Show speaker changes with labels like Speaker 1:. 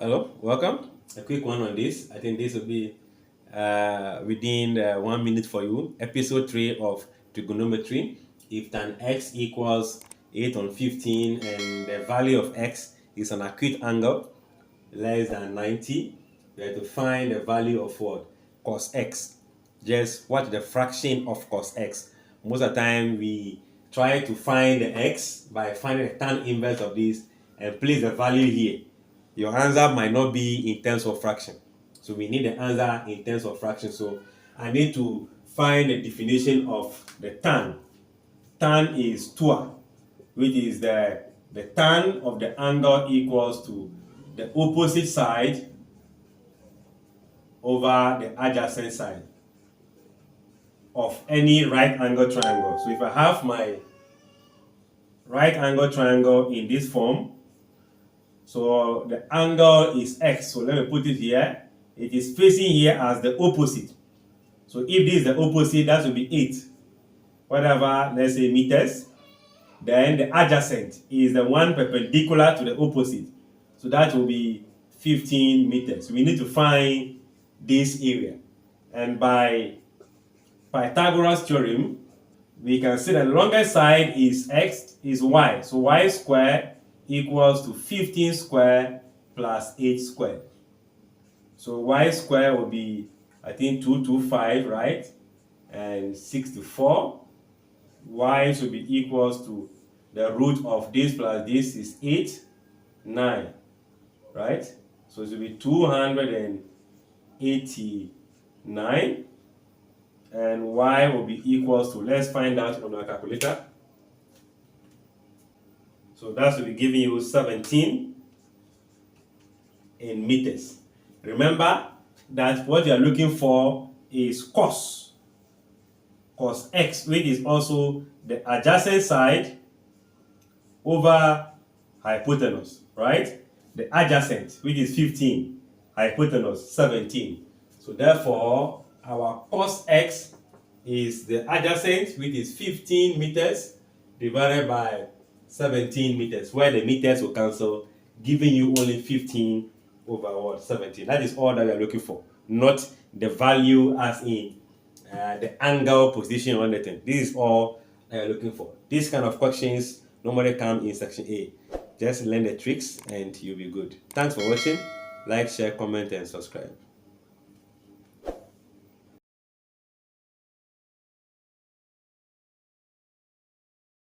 Speaker 1: Hello, welcome. A quick one on this. I think this will be within 1 minute for you. Episode 3 of trigonometry. If tan x equals 8 on 15 and the value of x is an acute angle less than 90, we have to find the value of what? Cos x. Just what the fraction of cos x. Most of the time we try to find the x by finding the tan inverse of this and place the value here. Your answer might not be in terms of fraction. So we need the answer in terms of fraction. So I need to find the definition of the tan. Tan is 2, which is the tan of the angle equals to the opposite side over the adjacent side of any right angle triangle. So if I have my right angle triangle in this form, so the angle is x. So let me put it here. It is facing here as the opposite. So if this is the opposite, that will be 8. Whatever, let's say meters. Then the adjacent is the one perpendicular to the opposite. So that will be 15 meters. We need to find this area. And by Pythagoras theorem, we can see that the longest side is x, is y. So y squared equals to 15 squared plus 8 squared. So y squared will be, I think, 225, right? And 64. Y should be equals to the root of this plus this is 8, 9, right? So it will be 289. And y will be equals to, let's find out on our calculator. So that will be giving you 17 in meters. Remember that what you are looking for is cos x, which is also the adjacent side over hypotenuse, right? The adjacent, which is 15, hypotenuse 17. So therefore, our cos x is the adjacent, which is 15 meters divided by 17 meters, where the meters will cancel, giving you only 15 over what? 17. That is all that we are looking for, not the value as in the angle, position, or anything. This is all that you're looking for. These kind of questions normally come in section A. Just learn the tricks and you'll be good. Thanks for watching. Like, share, comment, and subscribe.